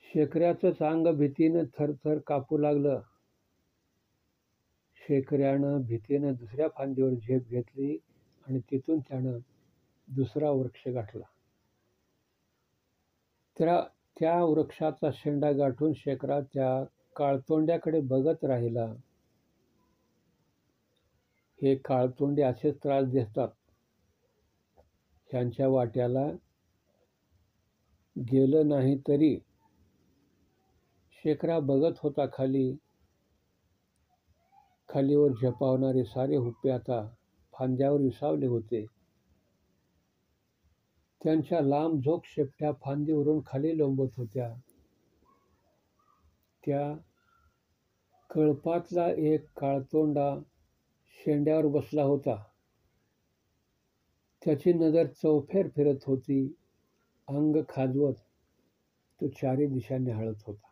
शेखऱ्याचंच अंग भीतीनं थरथर कापू लागलं. शेखऱ्यानं भीतीनं दुसऱ्या फांदीवर झेप घेतली आणि तिथून त्यानं दुसरा वृक्ष गाठला. त्या वृक्षाचा शेंडा गाठून शेखरा त्या काळतोंड्याकडे बघत राहिला. हे काळतोंडे असेच त्रास देतात. ह्यांच्या वाट्याला गेलं नाही तरी. शेखरा बघत होता खालीवर झेपावणारे सारे हुप्पे आता फांद्यावर विसावले होते. त्यांच्या लांबझोक शेपट्या फांदीवरून खाली लोंबत होत्या. त्या कळपातला एक काळतोंडा शेंड्यावर बसला होता. त्याची नजर चौफेर फिरत होती. अंग खाजवत तो चारी दिशा न्याहाळत होता.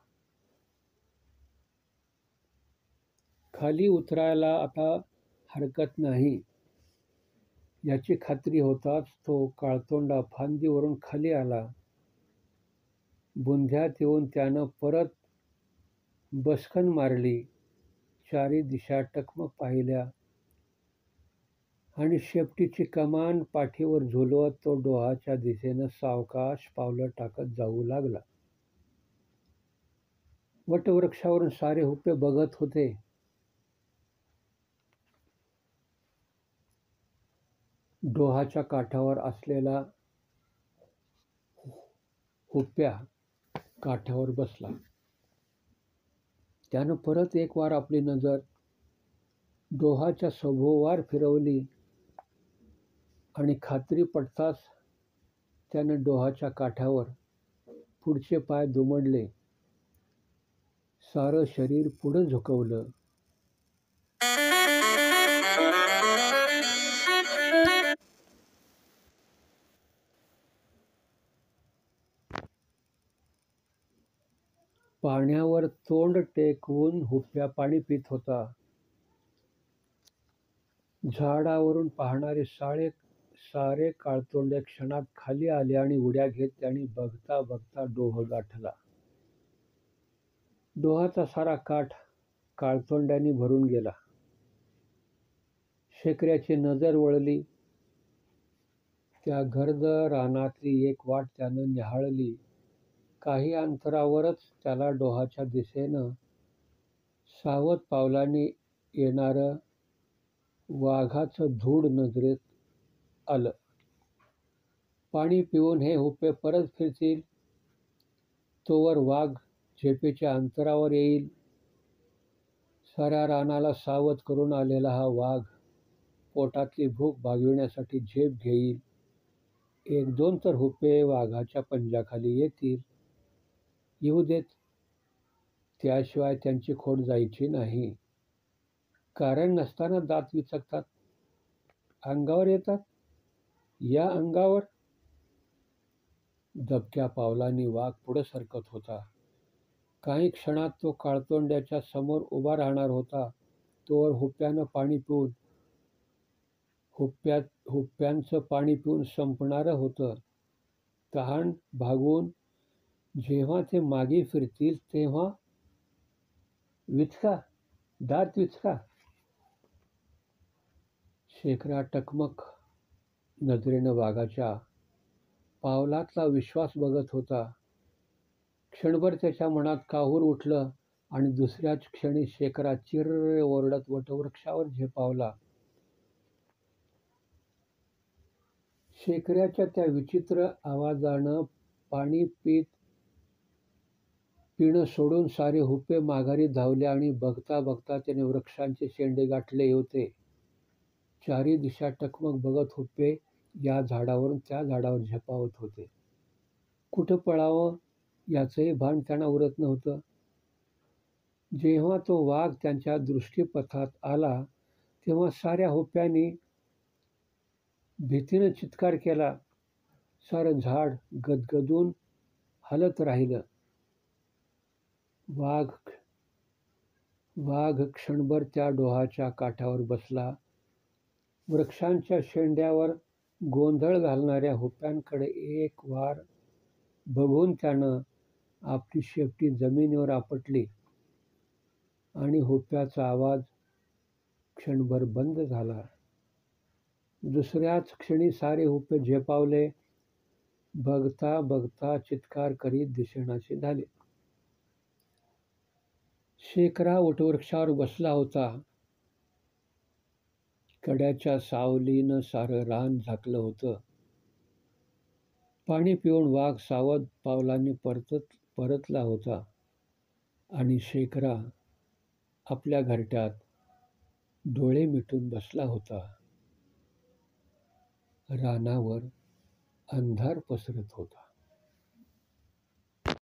खाली उतरायला आता हरकत नाही याची खात्री होताच तो काळतोंडा फांदीवरून खाली आला. बुंध्यात येऊन त्यानं परत बसकन मारली. चारी दिशा टकमक पाहिल्या आणि शेपटीची कमान पाठीवर झुलवत तो डोहाच्या दिशेनं सावकाश पावलं टाकत जाऊ लागला. वटवृक्षावरून सारे हुप्पे बघत होते. डोहाच्या काठावर असलेला हुप्प्या काठावर बसला. त्यानं परत एक वार आपली नजर डोहाच्या सभोवार फिरवली आणि खात्री पटताच त्यानं डोहाच्या काठावर पुढचे पाय दुमडले. सारं शरीर पुढं झुकवलं. पाण्यावर तोंड टेकवून हुप्प्या पाणी पित होता. झाडावरून पाहणारे सारे काळतोंडे क्षणात खाली आले आणि उड्या घेत त्यांनी बघता बघता डोह गाठला. डोहाचा सारा काठ काळतोंड्यांनी भरून गेला. शेखऱ्याची नजर वळली. त्या गर्द रानातली एक वाट त्यानं न्याहाळली. काही अंतरावरच त्याला डोहाच्या दिशेनं सावध पावलांनी येणारं वाघाचं धूड नजरेत आलं. पाणी पिऊन हे हुप्पे परत फिरतील तोवर वाघ झेपेच्या अंतरावर येईल. साऱ्या रानाला सावध करून आलेला हा वाघ पोटातली भूक भागविण्यासाठी झेप घेईल. एक दोन तर हुप्पे वाघाच्या पंजाखाली येतील. येऊ देत. त्याशिवाय त्यांची खोड जायची नाही. कारण नसताना दात विचकतात. अंगावर येतात. या अंगावर. दबक्या पावलांनी वाघ पुढे सरकत होता. काही क्षणात तो काळतोंड्याच्या समोर उभा राहणार होता. तोवर हुप्प्यानं पाणी पिऊन हुप्प्यांचं पाणी पिऊन संपणारं होतं. तहान भागवून जेव्हा ते मागे फिरतील तेव्हा विचका, दात विचका. शेखरा टकमक नजरेनं वाघाच्या पावलातला विश्वास बघत होता. क्षणभर त्याच्या मनात काहूर उठलं आणि दुसऱ्याच क्षणी शेखरा चिर्र ओरडत वटवृक्षावर झेपावला. शेखऱ्याच्या त्या विचित्र आवाजानं पाणी पिणं सोडून सारे हुप्पे माघारी धावले आणि बघता बघता त्याने वृक्षांचे शेंडे गाठले होते. चारी दिशा टकमक बघत हुप्पे या झाडावरून त्या झाडावर झेपावत होते. कुठं पळावं याचंही भान त्यांना उरत नव्हतं. जेव्हा तो वाघ त्यांच्या दृष्टीपथात आला तेव्हा साऱ्या हुप्प्यांनी भीतीनं चित्कार केला. सारं झाड गदगदून हलत राहिलं. वाघ क्षणभर त्या डोहाच्या काठावर बसला. वृक्षांच्या शेंड्यावर गोंधळ घालणाऱ्या हुप्प्यांकडे एक वार बघून त्यानं आपली शेपटी जमिनीवर आपटली आणि हुप्प्याचा आवाज क्षणभर बंद झाला. दुसऱ्याच क्षणी सारे हुप्पे झेपावले. बघता बघता चित्कार करीत दिसेनासे झाले. शेखरा वटवृक्षावर बसला होता. कड्याच्या सावलीनं सारं रान झाकलं होतं. पाणी पिऊन वाघ सावध पावलांनी परतला होता आणि शेखरा आपल्या घरट्यात डोळे मिटून बसला होता. रानावर अंधार पसरत होता.